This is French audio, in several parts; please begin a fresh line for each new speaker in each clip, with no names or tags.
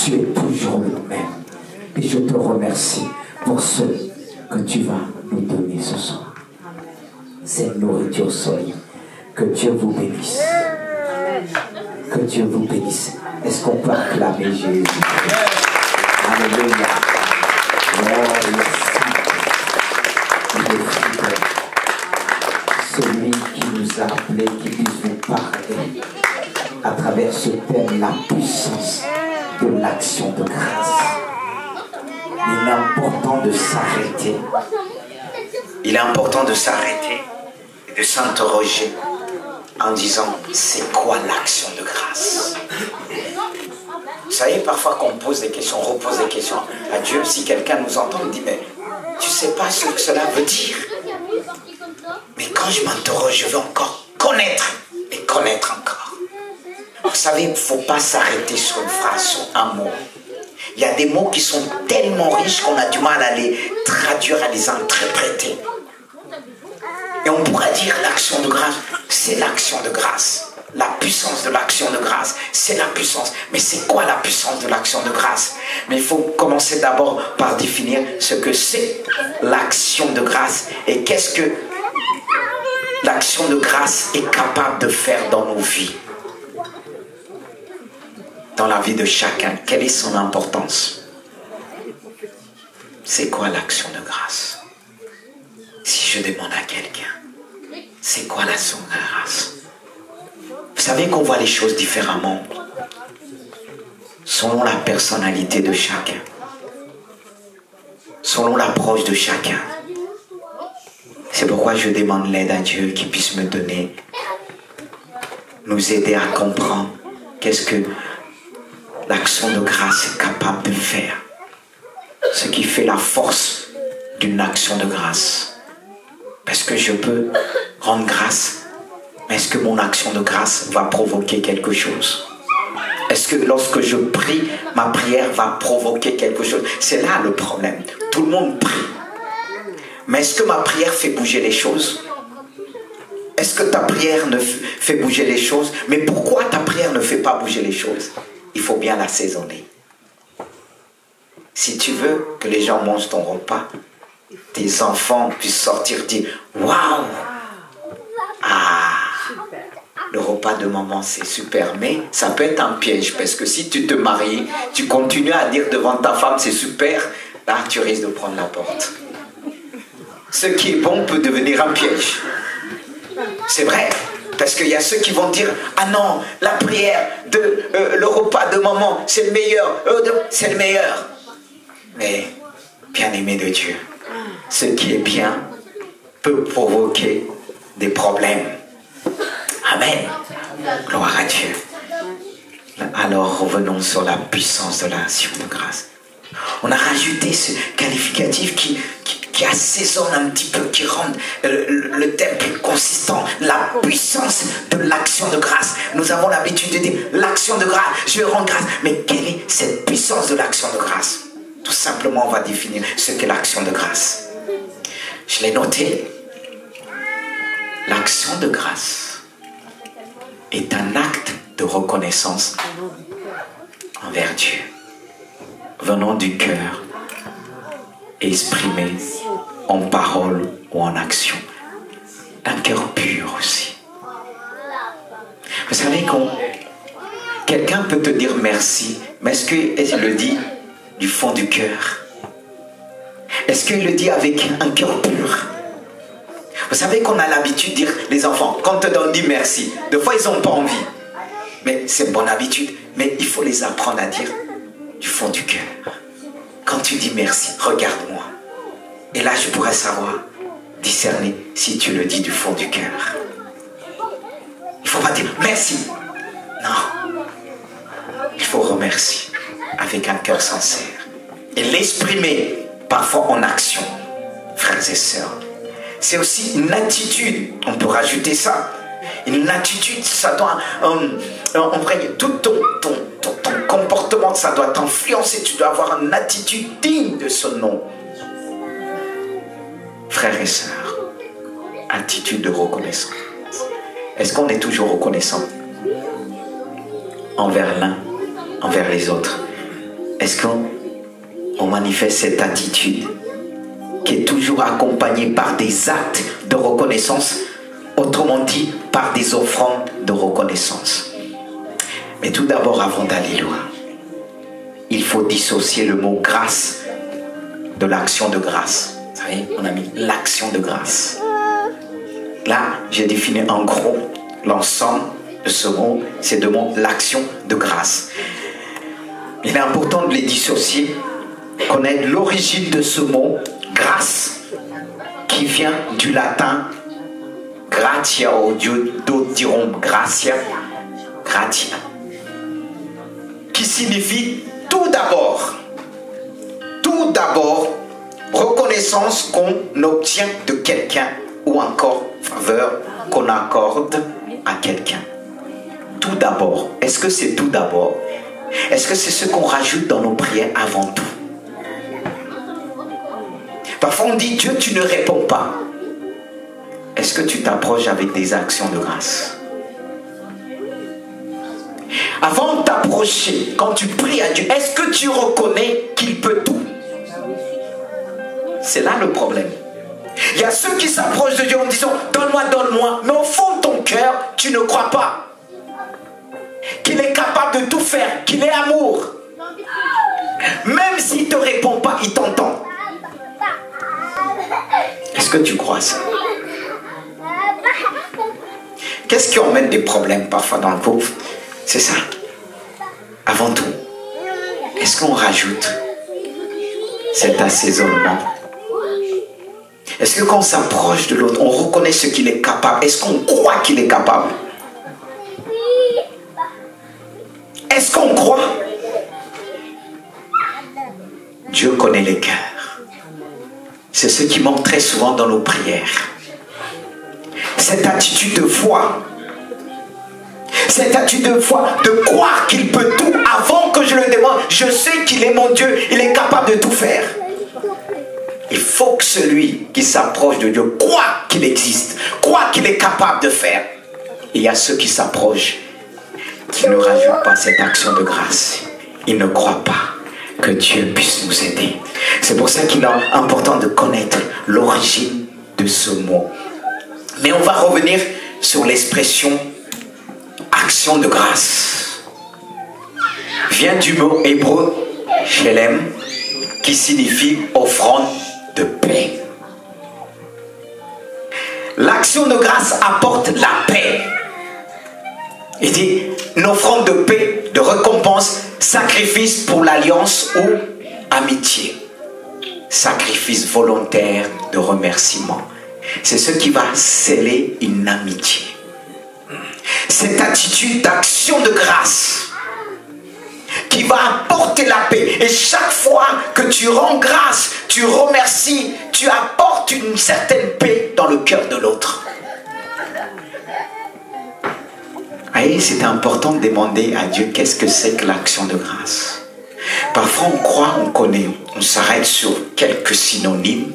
tu es toujours le même. Et je te remercie pour ce que tu vas nous donner ce soir. Cette nourriture solide. Que Dieu vous bénisse. Que Dieu vous bénisse. Est-ce qu'on peut acclamer Jésus? Alléluia. Celui qui nous a appelés, qui puisse vous parler à travers ce thème, la puissance de l'action de grâce. Il est important de s'arrêter. Il est important de s'arrêter et de s'interroger en disant, c'est quoi l'action de grâce? Vous savez, parfois qu'on pose des questions, on repose des questions à Dieu. Si quelqu'un nous entend, il dit, mais tu ne sais pas ce que cela veut dire. Mais quand je m'interroge, je veux encore connaître et connaître encore. Vous savez, il ne faut pas s'arrêter sur une phrase, sur un mot. Il y a des mots qui sont tellement riches qu'on a du mal à les traduire, à les interpréter. Et on pourrait dire l'action de grâce, c'est l'action de grâce. La puissance de l'action de grâce, c'est la puissance. Mais c'est quoi la puissance de l'action de grâce? Mais il faut commencer d'abord par définir ce que c'est l'action de grâce et qu'est-ce que l'action de grâce est capable de faire dans nos vies. Dans la vie de chacun, quelle est son importance? C'est quoi l'action de grâce? Si je demande à quelqu'un, c'est quoi l'action de grâce? Vous savez qu'on voit les choses différemment selon la personnalité de chacun, selon l'approche de chacun. C'est pourquoi je demande l'aide à Dieu qui puisse me donner, nous aider à comprendre qu'est-ce que l'action de grâce est capable de faire. Ce qui fait la force d'une action de grâce. Parce que je peux rendre grâce. Mais est-ce que mon action de grâce va provoquer quelque chose? Est-ce que lorsque je prie, ma prière va provoquer quelque chose? C'est là le problème. Tout le monde prie. Mais est-ce que ma prière fait bouger les choses? Est-ce que ta prière ne fait bouger les choses? Mais pourquoi ta prière ne fait pas bouger les choses? Il faut bien l'assaisonner. Si tu veux que les gens mangent ton repas, tes enfants puissent sortir dire « Waouh! Ah! Le repas de maman, c'est super. » Mais ça peut être un piège parce que si tu te maries, tu continues à dire devant ta femme « c'est super », là tu risques de prendre la porte. Ce qui est bon peut devenir un piège. C'est vrai. Parce qu'il y a ceux qui vont dire « Ah non, la prière, le repas de maman, c'est le meilleur. C'est le meilleur. » Mais, bien-aimé de Dieu, ce qui est bien peut provoquer des problèmes. Amen. Gloire à Dieu. Alors revenons sur la puissance de l'action de grâce. On a rajouté ce qualificatif qui assaisonne un petit peu, qui rend le thème plus consistant. La puissance de l'action de grâce. Nous avons l'habitude de dire l'action de grâce, je vais rendre grâce. Mais quelle est cette puissance de l'action de grâce? Tout simplement, on va définir ce qu'est l'action de grâce. Je l'ai noté. L'action de grâce est un acte de reconnaissance envers Dieu, venant du cœur, exprimé en parole ou en action, d'un cœur pur aussi. Vous savez qu'on quelqu'un peut te dire merci, mais est-ce qu'il le dit du fond du cœur? Est-ce qu'il le dit avec un cœur pur? Vous savez qu'on a l'habitude de dire, les enfants, quand on dit merci, des fois ils n'ont pas envie. Mais c'est une bonne habitude. Mais il faut les apprendre à dire du fond du cœur. Quand tu dis merci, regarde-moi. Et là, je pourrais savoir, discerner si tu le dis du fond du cœur. Il ne faut pas dire merci. Non. Il faut remercier avec un cœur sincère. Et l'exprimer parfois en action, frères et sœurs. C'est aussi une attitude, on peut rajouter ça. Une attitude, ça doit tout ton comportement, ça doit t'influencer. Tu dois avoir une attitude digne de ce nom. Frères et sœurs, attitude de reconnaissance. Est-ce qu'on est toujours reconnaissant envers l'un, envers les autres? est-ce qu'on manifeste cette attitude qui est toujours accompagnée par des actes de reconnaissance, autrement dit, par des offrandes de reconnaissance? Mais tout d'abord, avant d'aller loin, il faut dissocier le mot grâce de l'action de grâce. Vous savez, on a mis l'action de grâce. Là, j'ai défini en gros l'ensemble de ce mot, ces deux mots, l'action de grâce. Il est important de les dissocier, connaître l'origine de ce mot, grâce, qui vient du latin gratia, ou d'autres diront gratia, gratia, qui signifie tout d'abord, reconnaissance qu'on obtient de quelqu'un, ou encore faveur qu'on accorde à quelqu'un. Tout d'abord. Est-ce que c'est tout d'abord? Est-ce que c'est ce qu'on rajoute dans nos prières avant tout? Parfois on dit, Dieu, tu ne réponds pas. Est-ce que tu t'approches avec des actions de grâce? Avant de t'approcher, quand tu pries à Dieu, est-ce que tu reconnais qu'il peut tout? C'est là le problème. Il y a ceux qui s'approchent de Dieu en disant, donne-moi, donne-moi. Mais au fond de ton cœur, tu ne crois pas qu'il est capable de tout faire, qu'il est amour. Même s'il ne te répond pas, il t'entend. Est-ce que tu crois ça? Qu'est-ce qui emmène des problèmes parfois dans le couple? C'est ça. Avant tout, est-ce qu'on rajoute cet assaisonnement? Est-ce que quand on s'approche de l'autre, on reconnaît ce qu'il est capable? Est-ce qu'on croit qu'il est capable? Est-ce qu'on croit? Dieu connaît les cœurs. C'est ce qui manque très souvent dans nos prières. Cette attitude de foi. Cette attitude de foi, de croire qu'il peut tout avant que je le demande. Je sais qu'il est mon Dieu, il est capable de tout faire. Il faut que celui qui s'approche de Dieu croit qu'il existe, croit qu'il est capable de faire. Et il y a ceux qui s'approchent, qui ne rajoutent pas cette action de grâce. Ils ne croient pas que Dieu puisse nous aider. C'est pour ça qu'il est important de connaître l'origine de ce mot. Mais on va revenir sur l'expression action de grâce. Vient du mot hébreu shelem, qui signifie offrande de paix. L'action de grâce apporte la paix. Il dit une offrande de paix, de récompense, sacrifice pour l'alliance ou amitié. Sacrifice volontaire de remerciement. C'est ce qui va sceller une amitié. Cette attitude d'action de grâce qui va apporter la paix. Et chaque fois que tu rends grâce, tu remercies, tu apportes une certaine paix dans le cœur de l'autre. Et c'est important de demander à Dieu qu'est-ce que c'est que l'action de grâce. Parfois on croit, on connaît, on s'arrête sur quelques synonymes,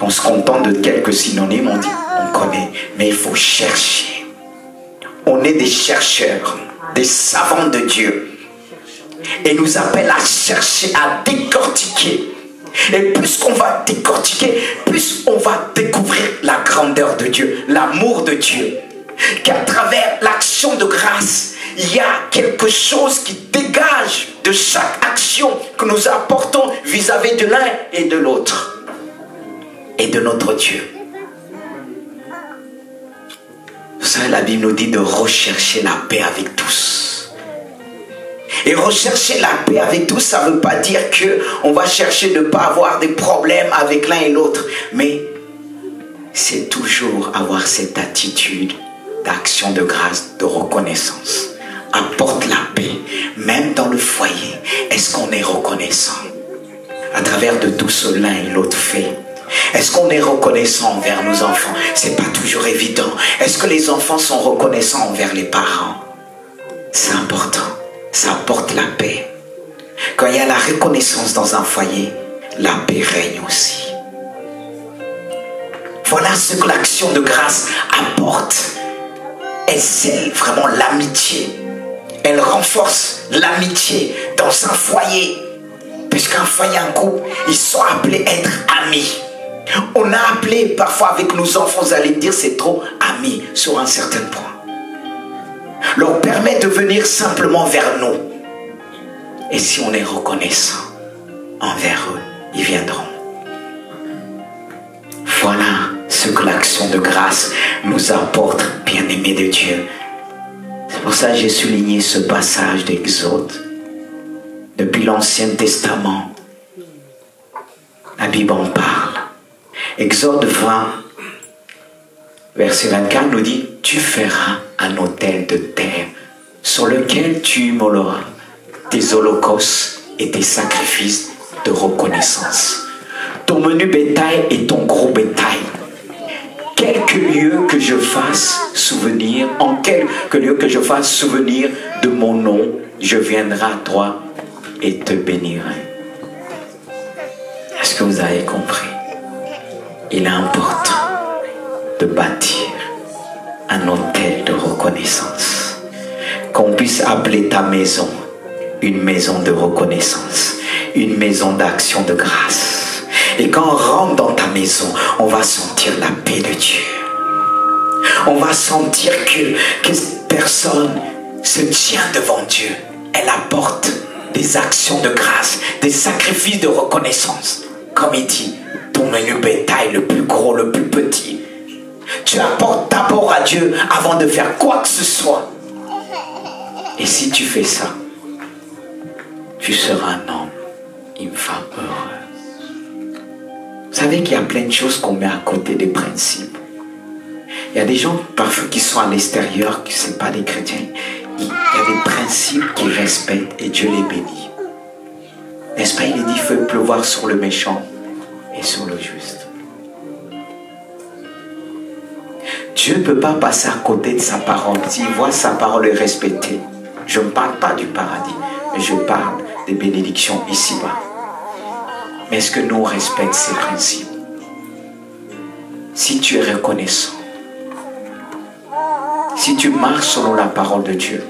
on se contente de quelques synonymes, on dit on connaît, mais il faut chercher. On est des chercheurs, des savants de Dieu. Et nous appelle à chercher, à décortiquer. Et plus qu'on va décortiquer, plus on va découvrir la grandeur de Dieu, l'amour de Dieu. Qu'à travers l'action de grâce, il y a quelque chose qui dégage de chaque action que nous apportons vis-à-vis de l'un et de l'autre. Et de notre Dieu. Vous savez, la Bible nous dit de rechercher la paix avec tous. Et rechercher la paix avec tous, ça ne veut pas dire qu'on va chercher de ne pas avoir des problèmes avec l'un et l'autre. Mais c'est toujours avoir cette attitude d'action de grâce, de reconnaissance. Apporte la paix, même dans le foyer. Est-ce qu'on est reconnaissant à travers de tout ce l'un et l'autre fait? Est-ce qu'on est reconnaissant envers nos enfants? C'est pas toujours évident. Est-ce que les enfants sont reconnaissants envers les parents? C'est important. Ça apporte la paix. Quand il y a la reconnaissance dans un foyer, la paix règne aussi. Voilà ce que l'action de grâce apporte. Elle scelle vraiment l'amitié. Elle renforce l'amitié dans un foyer. Puisqu'un foyer, un couple, ils sont appelés à être amis. On a appelé parfois avec nos enfants, vous allez me dire c'est trop amis sur un certain point. Leur permet de venir simplement vers nous. Et si on est reconnaissant envers eux, ils viendront. Voilà ce que l'action de grâce nous apporte, bien-aimés de Dieu. C'est pour ça que j'ai souligné ce passage d'Exode. Depuis l'Ancien Testament, la Bible en parle. Exode 20, verset 24 nous dit, tu feras un autel de terre sur lequel tu immoleras tes holocaustes et tes sacrifices de reconnaissance. Ton menu bétail et ton gros bétail. Quelques lieux que je fasse souvenir, en quelques lieux que je fasse souvenir de mon nom, je viendrai à toi et te bénirai. Est-ce que vous avez compris? Il est important de bâtir un autel de reconnaissance. Qu'on puisse appeler ta maison une maison de reconnaissance, une maison d'action de grâce. Et quand on rentre dans ta maison, on va sentir la paix de Dieu. On va sentir que cette personne se tient devant Dieu. Elle apporte des actions de grâce, des sacrifices de reconnaissance. Comme il dit, ton menu bétail, le plus gros, le plus petit. Tu apportes d'abord à Dieu avant de faire quoi que ce soit. Et si tu fais ça, tu seras un homme, une femme heureuse. Vous savez qu'il y a plein de choses qu'on met à côté des principes. Il y a des gens parfois qui sont à l'extérieur, qui ne sont pas des chrétiens. Il y a des principes qu'ils respectent et Dieu les bénit. N'est-ce pas, il est dit, il faut pleuvoir sur le méchant et sur le juste. Dieu ne peut pas passer à côté de sa parole. S'il voit sa parole respectée, je ne parle pas du paradis, mais je parle des bénédictions ici-bas. Mais est-ce que nous respectons ces principes? Si tu es reconnaissant, si tu marches selon la parole de Dieu,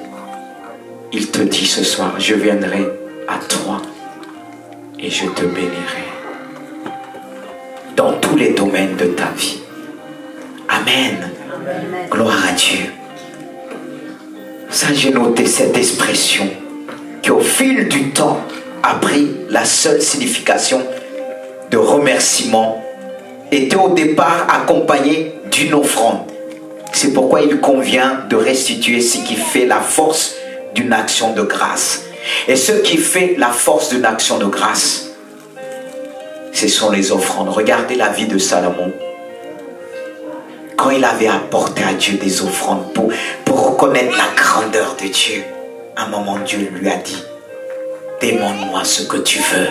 il te dit ce soir, je viendrai à toi et je te bénirai dans tous les domaines de ta vie. Amen. Amen. Gloire à Dieu. Ça, j'ai noté cette expression qui au fil du temps a pris la seule signification de remerciement, était au départ accompagnée d'une offrande. C'est pourquoi il convient de restituer ce qui fait la force d'une action de grâce. Et ce qui fait la force d'une action de grâce, ce sont les offrandes. Regardez la vie de Salomon. Quand il avait apporté à Dieu des offrandes pour reconnaître la grandeur de Dieu, à un moment Dieu lui a dit, demande-moi ce que tu veux.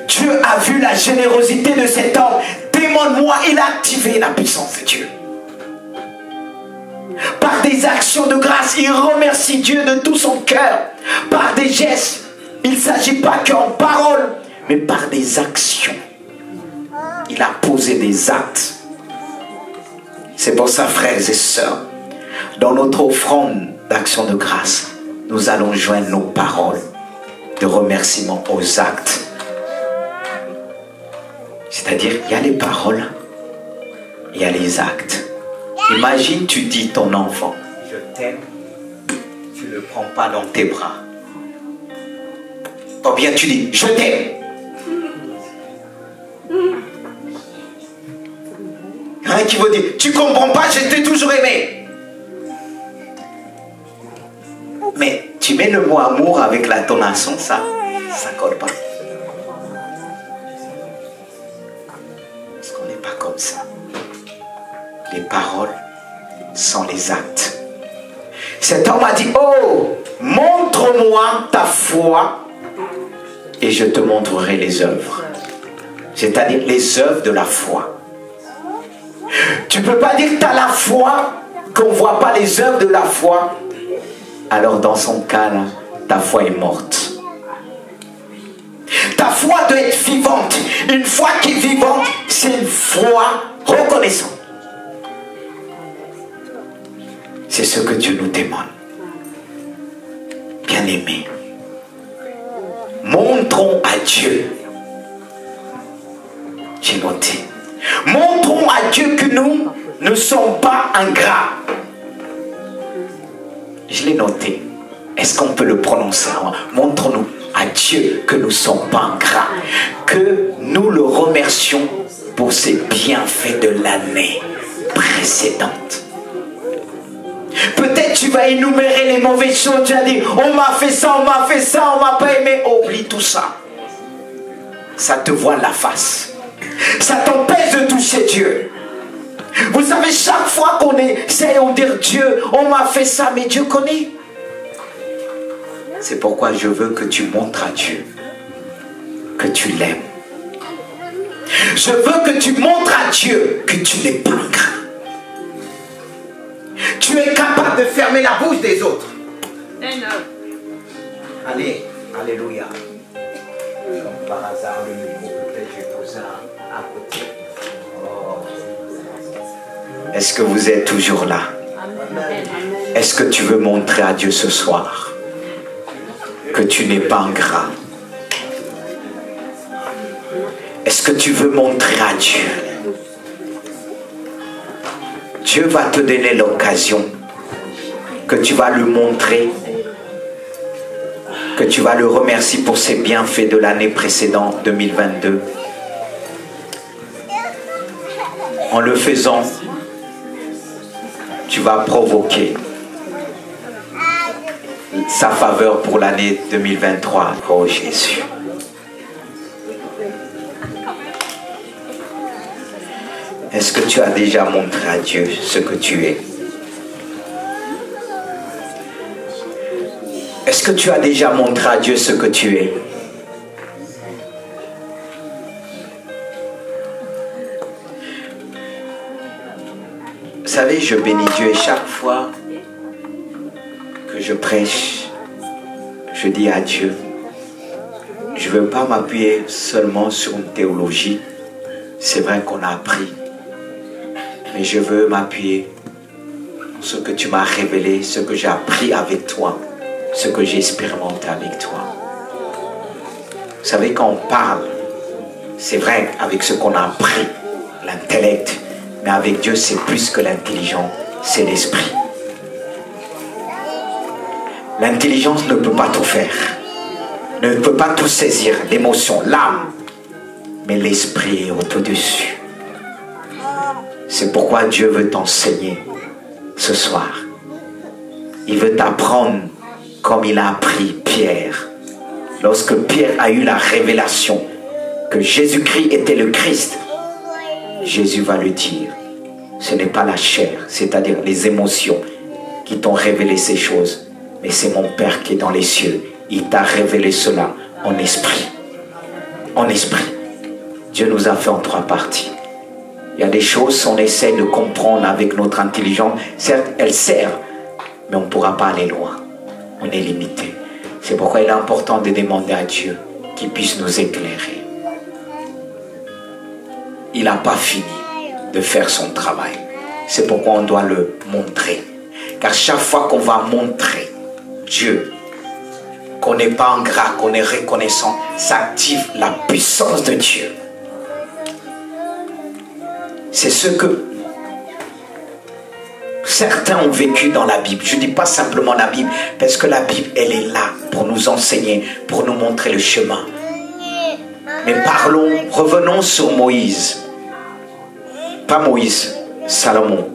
Dieu a vu la générosité de cet homme. Demande-moi, il a activé la puissance de Dieu. Par des actions de grâce, il remercie Dieu de tout son cœur. Par des gestes, il ne s'agit pas qu'en parole, mais par des actions. Il a posé des actes. C'est pour ça, frères et sœurs, dans notre offrande d'action de grâce, nous allons joindre nos paroles de remerciement aux actes. C'est-à-dire, il y a les paroles, il y a les actes. Imagine, tu dis ton enfant, je t'aime, tu ne le prends pas dans tes bras. Ou bien tu dis, je t'aime. Il y en a qui vont dire, tu ne comprends pas, je t'ai toujours aimé. Mais tu mets le mot amour avec la tonation, ça ne colle pas. Parce qu'on n'est pas comme ça. Les paroles sont les actes. Cet homme a dit, oh, montre-moi ta foi et je te montrerai les œuvres. C'est-à-dire les œuvres de la foi. Tu ne peux pas dire que tu as la foi, qu'on ne voit pas les œuvres de la foi. Alors dans son cas, là, ta foi est morte. Ta foi doit être vivante. Une foi qui est vivante, c'est une foi reconnaissante. C'est ce que Dieu nous demande. Bien-aimés, montrons à Dieu. J'ai noté. Montrons à Dieu que nous ne sommes pas ingrats. Je l'ai noté. Est-ce qu'on peut le prononcer? Montrons-nous à Dieu que nous ne sommes pas ingrats. Que nous le remercions pour ses bienfaits de l'année précédente. Peut-être tu vas énumérer les mauvaises choses. Tu vas dire, on m'a fait ça, on m'a fait ça, on m'a pas aimé. Oublie tout ça. Ça te voile la face. Ça t'empêche de toucher Dieu. Vous savez, chaque fois qu'on essaie de dire Dieu, on m'a fait ça, mais Dieu connaît. C'est pourquoi je veux que tu montres à Dieu que tu l'aimes. Je veux que tu montres à Dieu que tu n'es pas ingrat. Tu es capable de fermer la bouche des autres. Allez, alléluia. Comme par hasard, le micro, peut-être je pose à côté. Oh. Est-ce que vous êtes toujours là? Est-ce que tu veux montrer à Dieu ce soir que tu n'es pas ingrat? Est-ce que tu veux montrer à Dieu? Dieu va te donner l'occasion que tu vas lui montrer, que tu vas le remercier pour ses bienfaits de l'année précédente, 2022. En le faisant, tu vas provoquer sa faveur pour l'année 2023. Oh Jésus. Est-ce que tu as déjà montré à Dieu ce que tu es? Est-ce que tu as déjà montré à Dieu ce que tu es? Vous savez, je bénis Dieu et chaque fois que je prêche, je dis à Dieu, je ne veux pas m'appuyer seulement sur une théologie. C'est vrai qu'on a appris. Mais je veux m'appuyer sur ce que tu m'as révélé, ce que j'ai appris avec toi, ce que j'ai expérimenté avec toi. Vous savez, quand on parle, c'est vrai avec ce qu'on a appris, l'intellect, mais avec Dieu, c'est plus que l'intelligence, c'est l'esprit. L'intelligence ne peut pas tout faire, ne peut pas tout saisir, l'émotion, l'âme, mais l'esprit est au-dessus. C'est pourquoi Dieu veut t'enseigner ce soir. Il veut t'apprendre comme il a appris Pierre. Lorsque Pierre a eu la révélation que Jésus-Christ était le Christ, Jésus va lui dire, ce n'est pas la chair, c'est-à-dire les émotions qui t'ont révélé ces choses, mais c'est mon Père qui est dans les cieux. Il t'a révélé cela en esprit. En esprit. Dieu nous a fait en 3 parties. Il y a des choses qu'on essaie de comprendre avec notre intelligence. Certes, elle sert, mais on ne pourra pas aller loin. On est limité. C'est pourquoi il est important de demander à Dieu qu'il puisse nous éclairer. Il n'a pas fini de faire son travail. C'est pourquoi on doit le montrer. Car chaque fois qu'on va montrer Dieu, qu'on n'est pas ingrat, qu'on est reconnaissant, ça active la puissance de Dieu. C'est ce que certains ont vécu dans la Bible. Je ne dis pas simplement la Bible, parce que la Bible, elle est là pour nous enseigner, pour nous montrer le chemin. Mais parlons, revenons sur Moïse. Pas Moïse, Salomon.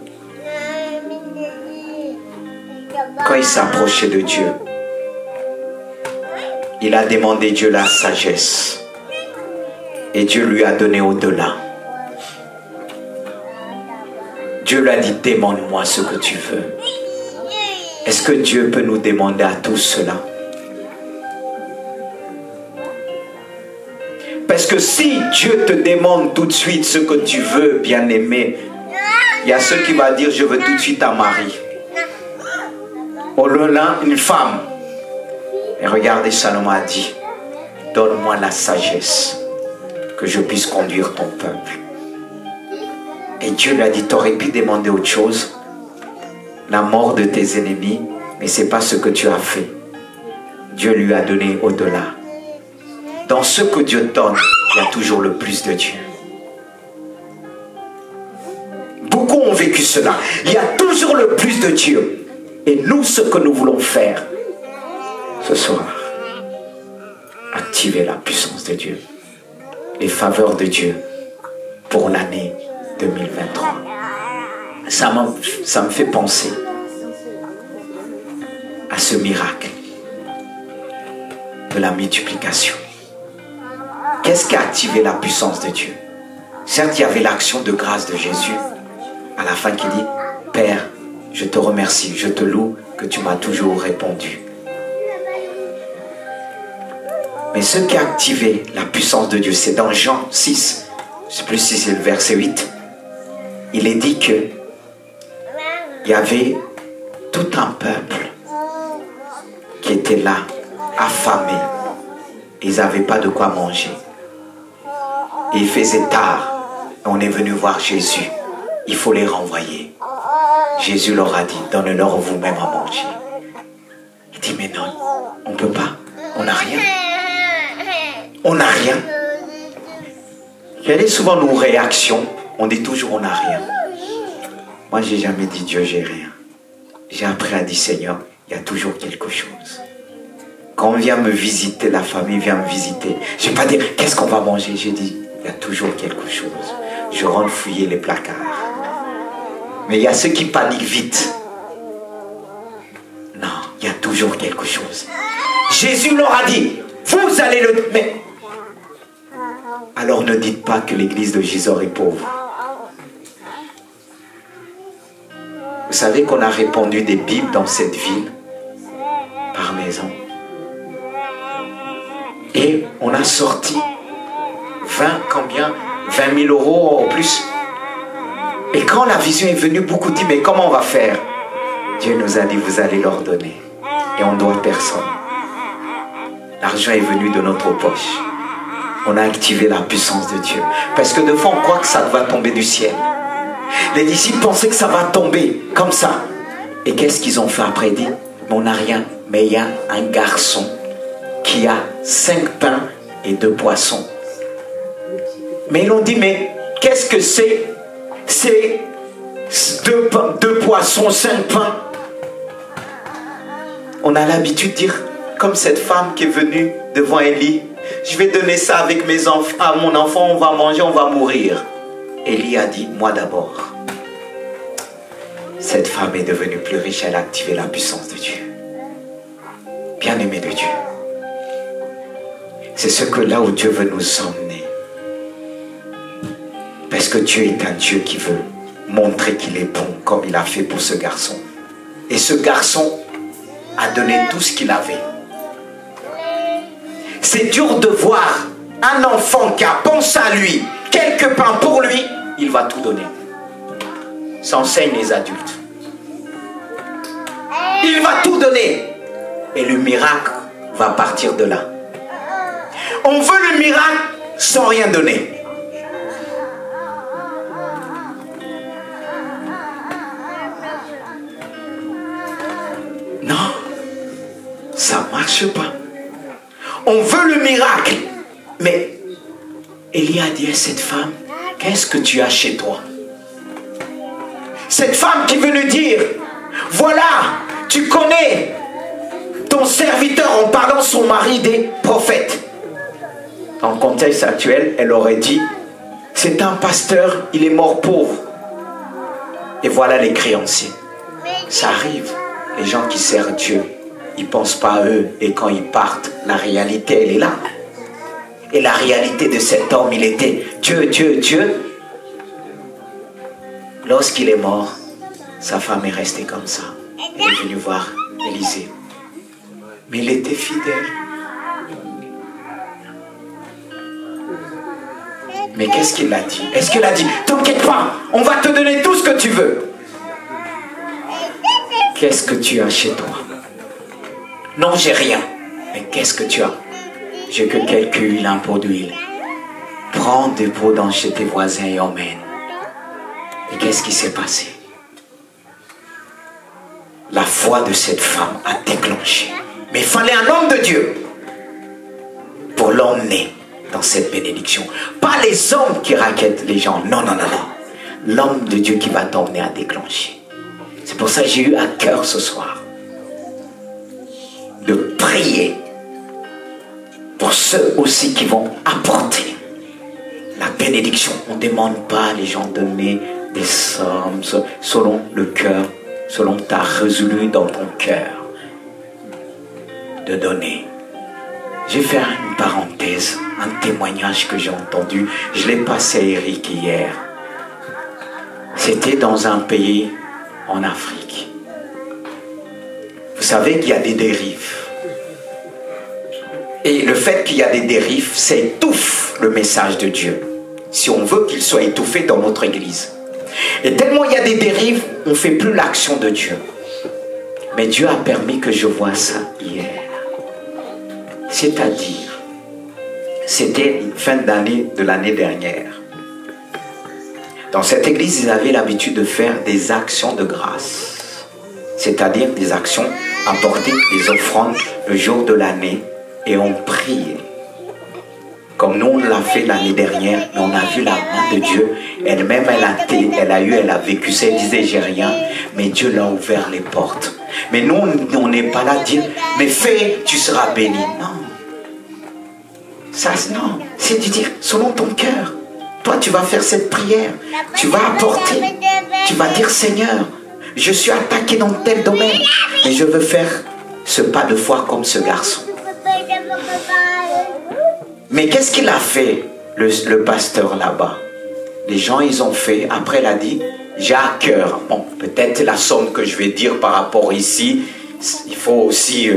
Quand il s'approchait de Dieu, il a demandé Dieu la sagesse. Et Dieu lui a donné au-delà. Dieu lui a dit, demande-moi ce que tu veux. Est-ce que Dieu peut nous demander à tous cela? Parce que si Dieu te demande tout de suite ce que tu veux, bien-aimé, il y a ceux qui vont dire, je veux tout de suite un mari. Au-delà, une femme. Et regardez, Salomon a dit, donne-moi la sagesse, que je puisse conduire ton peuple. Et Dieu lui a dit, tu aurais pu demander autre chose, la mort de tes ennemis, mais ce n'est pas ce que tu as fait. Dieu lui a donné au-delà. Dans ce que Dieu donne, il y a toujours le plus de Dieu. Beaucoup ont vécu cela. Il y a toujours le plus de Dieu. Et nous, ce que nous voulons faire ce soir, activer la puissance de Dieu, les faveurs de Dieu pour l'année 2023. Ça me fait penser à ce miracle de la multiplication. Qu'est-ce qui a activé la puissance de Dieu? Certes, il y avait l'action de grâce de Jésus à la fin qui dit « Père, je te remercie, je te loue que tu m'as toujours répondu. » Mais ce qui a activé la puissance de Dieu, c'est dans Jean 6, je ne sais plus si c'est le verset 8, il est dit que il y avait tout un peuple qui était là, affamé. Ils n'avaient pas de quoi manger. Et il faisait tard. On est venu voir Jésus. Il faut les renvoyer. Jésus leur a dit, donnez-leur vous-même à manger. Il dit, mais non, on ne peut pas. On n'a rien. On n'a rien. Regardez souvent nos réactions. On dit toujours, on n'a rien. Moi, je n'ai jamais dit, Dieu, j'ai rien. J'ai appris à dire, Seigneur, il y a toujours quelque chose. Quand on vient me visiter, la famille vient me visiter, je ne vais pas dire, qu'est-ce qu'on va manger? J'ai dit, il y a toujours quelque chose. Je rentre fouiller les placards. Mais il y a ceux qui paniquent vite. Non, il y a toujours quelque chose. Jésus leur a dit, vous allez le... Mais... Alors ne dites pas que l'église de Gisors est pauvre. Vous savez qu'on a répandu des Bibles dans cette ville par maison. Et on a sorti 20 000 euros au plus. Et quand la vision est venue, beaucoup disent, mais comment on va faire? Dieu nous a dit, vous allez leur donner. Et on ne doit personne. L'argent est venu de notre poche. On a activé la puissance de Dieu. Parce que de fois, on croit que ça va tomber du ciel. Les disciples pensaient que ça va tomber comme ça. Et qu'est-ce qu'ils ont fait après? Ils disent, mais on n'a rien. Mais il y a un garçon qui a 5 pains et 2 poissons. Mais ils ont dit, mais qu'est-ce que c'est? C'est 2 poissons, 5 pains. On a l'habitude de dire, comme cette femme qui est venue devant Élie, je vais donner ça avec mes enfants, à mon enfant, on va manger, on va mourir. Élie a dit, moi d'abord. Cette femme est devenue plus riche, elle a activé la puissance de Dieu. Bien-aimé de Dieu. C'est ce que là où Dieu veut nous emmener. Parce que Dieu est un Dieu qui veut montrer qu'il est bon, comme il a fait pour ce garçon. Et ce garçon a donné tout ce qu'il avait. C'est dur de voir un enfant qui a pensé à lui, quelques pains pour lui, il va tout donner. Ça enseigne les adultes. Il va tout donner. Et le miracle va partir de là. On veut le miracle sans rien donner. Non, ça ne marche pas. On veut le miracle. Mais Élie a dit à cette femme, qu'est-ce que tu as chez toi? Cette femme qui veut nous dire, voilà, tu connais ton serviteur en parlant son mari des prophètes. En contexte actuel, elle aurait dit, c'est un pasteur, il est mort pauvre. Et voilà les créanciers. Ça arrive, les gens qui servent Dieu, ils ne pensent pas à eux. Et quand ils partent, la réalité, elle est là. Et la réalité de cet homme, il était Dieu, Dieu, Dieu. Lorsqu'il est mort, sa femme est restée comme ça. Elle est venue voir Élisée. Mais il était fidèle. Mais qu'est-ce qu'il a dit? Est-ce qu'il a dit, t'inquiète pas, on va te donner tout ce que tu veux? Qu'est-ce que tu as chez toi? Non, j'ai rien. Mais qu'est-ce que tu as? J'ai que quelques huiles, un pot d'huile. Prends des pots dans chez tes voisins et emmène. Et qu'est-ce qui s'est passé? La foi de cette femme a déclenché Mais il fallait un homme de Dieu pour l'emmener dans cette bénédiction. Pas les hommes qui raquettent les gens. Non, non, non, non. L'homme de Dieu qui va t'emmener à déclencher. C'est pour ça que j'ai eu à cœur ce soir de prier pour ceux aussi qui vont apporter la bénédiction. On ne demande pas à les gens de donner des sommes selon le cœur, selon tu as résolu dans ton cœur de donner. Je vais faire une parenthèse, un témoignage que j'ai entendu. Je l'ai passé à Eric hier. C'était dans un pays en Afrique. Vous savez qu'il y a des dérives. Et le fait qu'il y a des dérives, ça étouffe le message de Dieu. Si on veut qu'il soit étouffé dans notre église. Et tellement il y a des dérives, on ne fait plus l'action de Dieu. Mais Dieu a permis que je voie ça hier. C'est-à-dire, c'était fin d'année de l'année dernière. Dans cette église, ils avaient l'habitude de faire des actions de grâce. C'est-à-dire des actions, apporter des offrandes le jour de l'année et on priait. Comme nous, on l'a fait l'année dernière, et on a vu la main de Dieu. Elle-même, elle a vécu ça, elle disait, j'ai rien, mais Dieu l'a ouvert les portes. Mais nous, on n'est pas là à dire, mais fais, tu seras béni. Non. Ça, non. C'est de dire, selon ton cœur, toi, tu vas faire cette prière. Tu vas apporter. Tu vas dire, Seigneur, je suis attaqué dans tel domaine, mais je veux faire ce pas de foi comme ce garçon. Mais qu'est-ce qu'il a fait, le pasteur là-bas? Les gens, ils ont fait. Après, il a dit, j'ai à cœur. Bon, peut-être la somme que je vais dire par rapport ici, il faut aussi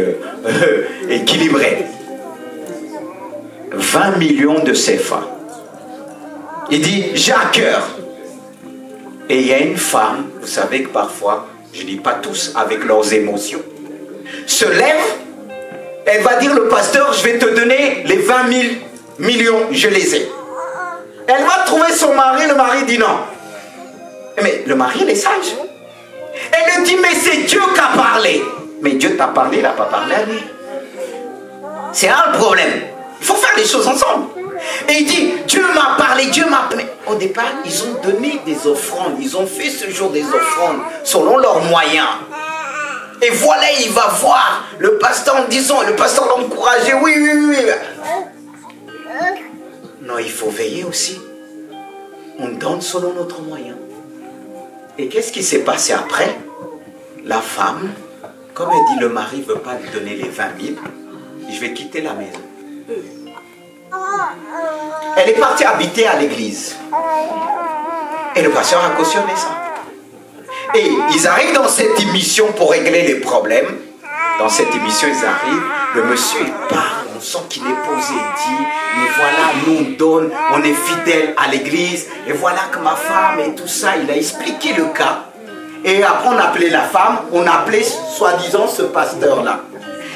équilibrer. 20 millions de CFA. Il dit, j'ai à cœur. Et il y a une femme, vous savez que parfois, je ne dis pas tous, avec leurs émotions, se lève, elle va dire, le pasteur, je vais te donner les 20 millions, je les ai. Elle va trouver son mari, le mari dit non. Mais le mari, il est sage. Elle lui dit, mais c'est Dieu qui a parlé. Mais Dieu t'a parlé, il n'a pas parlé à lui. C'est un problème. Il faut faire les choses ensemble. Et il dit, Dieu m'a parlé, Dieu m'a parlé. Au départ, ils ont donné des offrandes. Ils ont fait ce jour des offrandes selon leurs moyens. Et voilà, il va voir le pasteur en disant, le pasteur l'a encouragé, oui, oui, oui. Non, il faut veiller aussi. On donne selon notre moyen. Et qu'est-ce qui s'est passé après? La femme, comme elle dit, le mari ne veut pas lui donner les 20 000, je vais quitter la maison. Elle est partie habiter à l'église. Et le pasteur a cautionné ça. Et ils arrivent dans cette émission pour régler les problèmes. Dans cette émission, ils arrivent. Le monsieur, il parle. On sent qu'il est posé. Il dit, mais voilà, nous on donne, on est fidèles à l'église. Et voilà que ma femme et tout ça, il a expliqué le cas. Et après, on appelait la femme. On appelait, soi-disant, ce pasteur-là.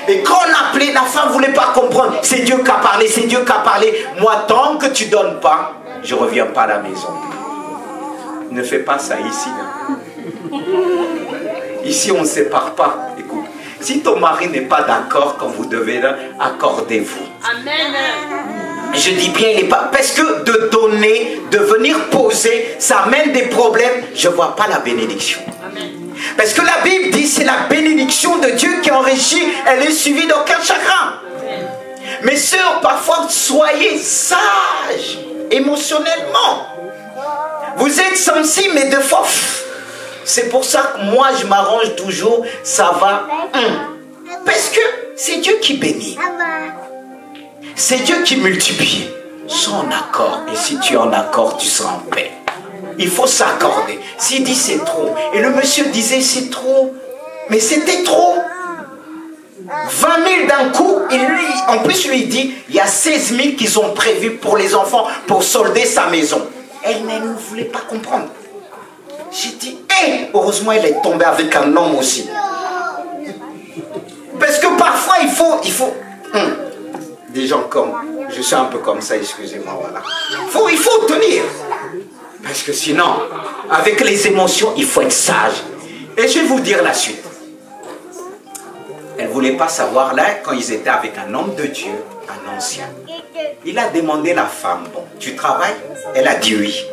Et quand on appelait, la femme ne voulait pas comprendre. C'est Dieu qui a parlé, c'est Dieu qui a parlé. Moi, tant que tu ne donnes pas, je ne reviens pas à la maison. Ne fais pas ça ici. Là. Ici, on ne sépare pas. Écoute, si ton mari n'est pas d'accord quand vous devez, accordez-vous. Amen. Je dis bien, il n'est pas. Parce que de donner, de venir poser, ça amène des problèmes. Je ne vois pas la bénédiction. Amen. Parce que la Bible dit c'est la bénédiction de Dieu qui enrichit, elle est suivie d'aucun chagrin. Amen. Mes sœurs, parfois, soyez sages émotionnellement. Vous êtes sensibles, mais des fois, c'est pour ça que moi, je m'arrange toujours, ça va. Parce que c'est Dieu qui bénit. C'est Dieu qui multiplie. Sois en accord. Et si tu es en accord, tu seras en paix. Il faut s'accorder. S'il dit c'est trop. Et le monsieur disait c'est trop. Mais c'était trop. 20 000 d'un coup. Et lui, en plus, lui dit, il y a 16 000 qu'ils ont prévu pour les enfants pour solder sa maison. Elle ne voulait pas comprendre. J'ai dit, heureusement, elle est tombée avec un homme aussi. Parce que parfois, il faut des gens comme, je suis un peu comme ça, excusez-moi, voilà. Il faut tenir. Parce que sinon, avec les émotions, il faut être sage. Et je vais vous dire la suite. Elle
voulait pas savoir. Là, quand ils étaient avec un homme de Dieu, un ancien, il a demandé à la femme, bon, tu travailles? Elle a dit oui.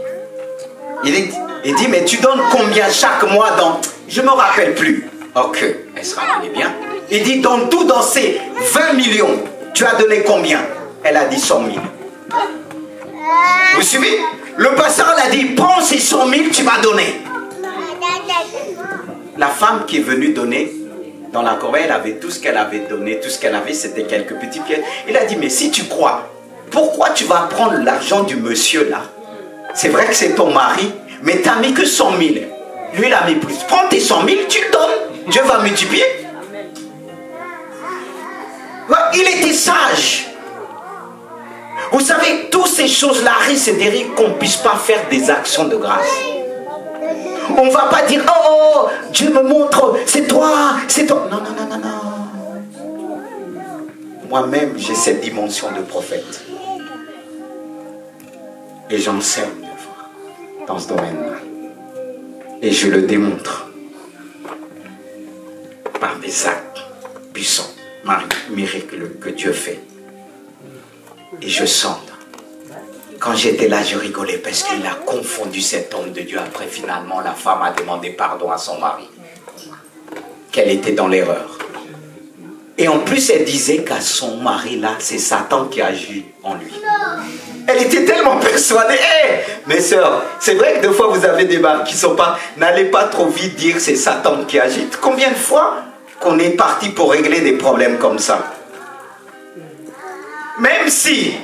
Il dit, mais tu donnes combien chaque mois dans... Je ne me rappelle plus. Ok, elle se rappelait bien. Il dit, dans tout, dans ces 20 millions, tu as donné combien? Elle a dit 100 000. Vous suivez? Le pasteur l'a dit, prends ces 100 000, tu vas donner. La femme qui est venue donner, dans la corbeille, elle avait tout ce qu'elle avait donné, tout ce qu'elle avait, c'était quelques petits pièces. Il a dit, mais si tu crois, pourquoi tu vas prendre l'argent du monsieur là? C'est vrai que c'est ton mari, mais tu n'as mis que 100 000. Lui, il a mis plus. Prends tes 100 000, tu le donnes. Dieu va multiplier. Il était sage. Vous savez, toutes ces choses-là risquent derrière qu'on ne puisse pas faire des actions de grâce. On ne va pas dire, oh, Dieu me montre, c'est toi, c'est toi. Non, non, non, non, non. Moi-même, j'ai cette dimension de prophète. Et j'enseigne dans ce domaine-là. Et je le démontre par des actes puissants, miraculeux que Dieu fait. Et je sonde. Quand j'étais là, je rigolais parce qu'il a confondu cet homme de Dieu. Après, finalement, la femme a demandé pardon à son mari. Qu'elle était dans l'erreur. Et en plus, elle disait qu'à son mari, là, c'est Satan qui agit en lui. Elle était tellement persuadée. Hey, mes sœurs, c'est vrai que des fois, vous avez des maris qui ne sont pas... N'allez pas trop vite dire c'est Satan qui agit. Combien de fois qu'on est parti pour régler des problèmes comme ça? Même si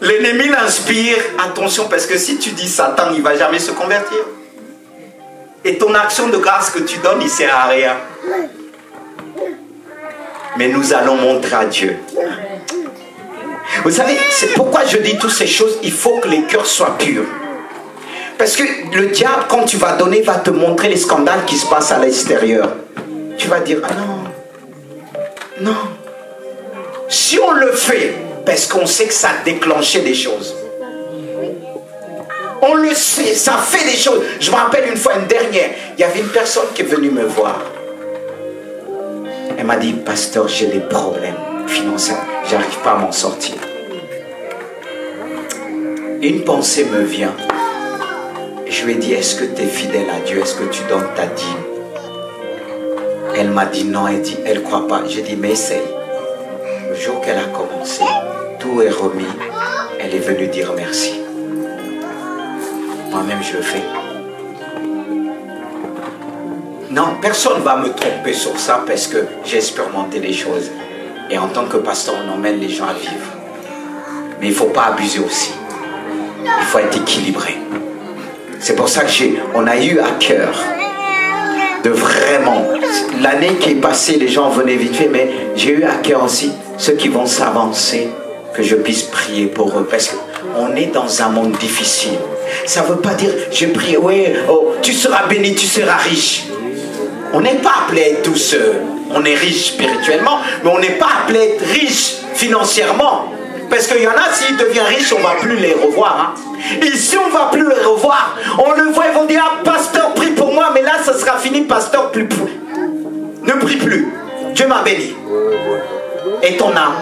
l'ennemi l'inspire, attention, parce que si tu dis Satan, il ne va jamais se convertir. Et ton action de grâce que tu donnes, il ne sert à rien. Mais nous allons montrer à Dieu. Vous savez, c'est pourquoi je dis toutes ces choses, il faut que les cœurs soient purs. Parce que le diable, quand tu vas donner, va te montrer les scandales qui se passent à l'extérieur. Tu vas dire, ah non, non. Si on le fait, parce qu'on sait que ça a déclenché des choses. On le sait, ça fait des choses. Je me rappelle une fois, une dernière, il y avait une personne qui est venue me voir. Elle m'a dit, pasteur, j'ai des problèmes financiers, j'arrive pas à m'en sortir. Une pensée me vient. Je lui ai dit, est-ce que tu es fidèle à Dieu? Est-ce que tu donnes ta dîme? Elle m'a dit non, elle dit, elle ne croit pas. J'ai dit, mais essaye. Le jour qu'elle a commencé, tout est remis. Elle est venue dire merci. Moi-même, je le fais. Non, personne ne va me tromper sur ça parce que j'ai expérimenté les choses. Et en tant que pasteur, on emmène les gens à vivre. Mais il ne faut pas abuser aussi. Il faut être équilibré. C'est pour ça qu'on a eu à cœur de vraiment... L'année qui est passée, les gens venaient vite fait, mais j'ai eu à cœur aussi ceux qui vont s'avancer, que je puisse prier pour eux. Parce qu'on est dans un monde difficile. Ça ne veut pas dire, je prie, oui, oh, tu seras béni, tu seras riche. On n'est pas appelé à être tous, on est riche spirituellement, mais on n'est pas appelé à être riche financièrement. Parce qu'il y en a, s'ils deviennent riches, on ne va plus les revoir. Hein. Ici, on ne va plus les revoir. On le voit, ils vont dire, ah, pasteur, prie pour moi, mais là, ça sera fini, pasteur, ne prie plus. Dieu m'a béni. Et ton âme,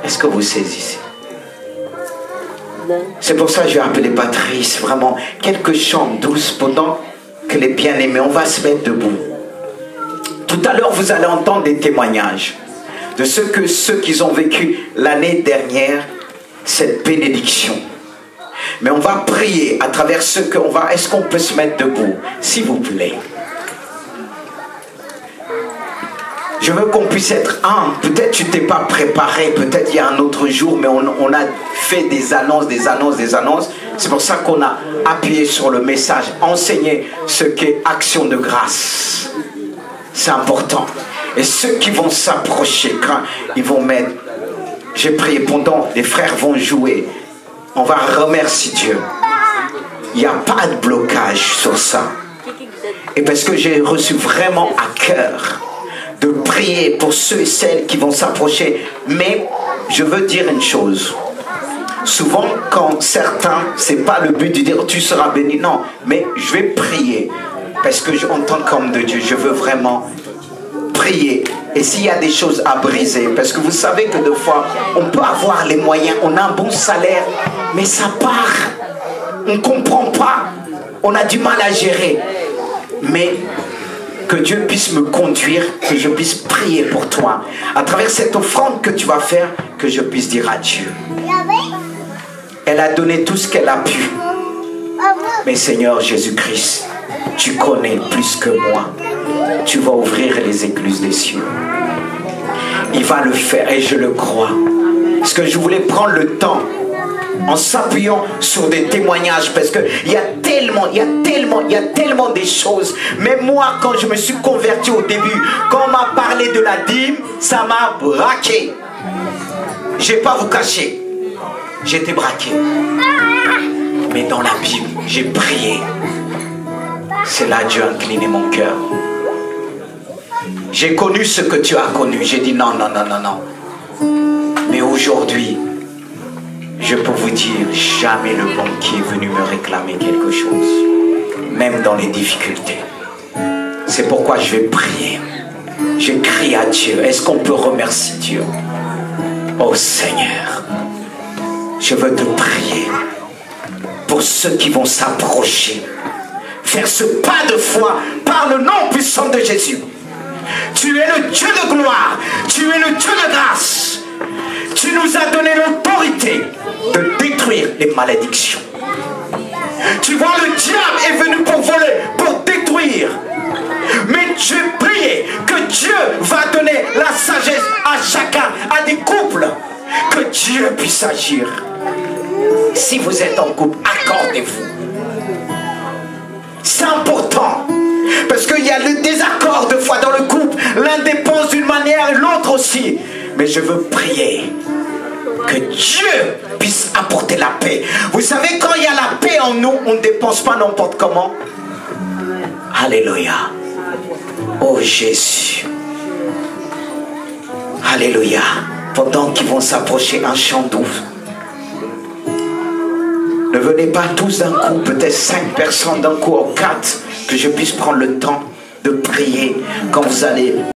est-ce que vous saisissez? C'est pour ça que je vais appeler Patrice, vraiment, quelques chants douces pendant que les bien-aimés, on va se mettre debout. Tout à l'heure, vous allez entendre des témoignages de ceux qui ont vécu l'année dernière, cette bénédiction. Mais on va prier à travers ce qu'on va... Est-ce qu'on peut se mettre debout, s'il vous plaît? Je veux qu'on puisse être un. Peut-être tu ne t'es pas préparé, peut-être il y a un autre jour, mais on a fait des annonces, des annonces, des annonces. C'est pour ça qu'on a appuyé sur le message, enseigner ce qu'est action de grâce. C'est important. Et ceux qui vont s'approcher, quand ils vont mettre, j'ai prié pendant, les frères vont jouer, on va remercier Dieu. Il n'y a pas de blocage sur ça. Et parce que j'ai reçu vraiment à cœur de prier pour ceux et celles qui vont s'approcher. Mais je veux dire une chose. Souvent, quand certains, c'est pas le but de dire tu seras béni. Non, mais je vais prier. Parce que en tant qu'homme de Dieu, je veux vraiment
prier. Et s'il y a des choses à briser, parce que vous savez que des fois, on peut avoir les moyens, on a un bon salaire, mais ça part. On ne comprend pas. On a du mal à gérer. Mais que Dieu puisse me conduire, que je puisse prier pour toi. À travers cette offrande que tu vas faire, que je puisse dire à Dieu. Elle a donné tout ce qu'elle a pu. Mais Seigneur Jésus-Christ, tu connais plus que moi. Tu vas ouvrir les écluses des cieux. Il va le faire et je le crois. Parce que je voulais prendre le temps en s'appuyant sur des témoignages, parce qu'il y a tellement des choses. Mais moi, quand je me suis converti au début, quand on m'a parlé de la dîme, ça m'a braqué. Je ne vais pas vous cacher, j'étais braqué. Mais dans la Bible, j'ai prié. C'est là que Dieu a incliné mon cœur. J'ai connu ce que tu as connu. J'ai dit non. Mais aujourd'hui, je peux vous dire, jamais le banquier est venu me réclamer quelque chose, même dans les difficultés. C'est pourquoi je vais prier. Je crie à Dieu. Est-ce qu'on peut remercier Dieu? Oh Seigneur, je veux te prier pour ceux qui vont s'approcher, faire ce pas de foi par le nom puissant de Jésus. Tu es le Dieu de gloire, tu es le Dieu de grâce. Tu nous as donné l'autorité de détruire les malédictions. Tu vois, le diable est venu pour voler, pour détruire. Mais je prie que Dieu va donner la sagesse à chacun, à des couples, que Dieu puisse agir. Si vous êtes en couple, accordez-vous. C'est important. Parce qu'il y a le désaccord de foi dans le couple. L'un dépense d'une manière et l'autre aussi. Mais je veux prier que Dieu puisse apporter la paix. Vous savez, quand il y a la paix en nous, on ne dépense pas n'importe comment. Alléluia. Oh Jésus. Alléluia. Pendant qu'ils vont s'approcher, un chant doux. Ne venez pas tous d'un coup, peut-être 5 personnes d'un coup ou 4, que je puisse prendre le temps de prier quand vous allez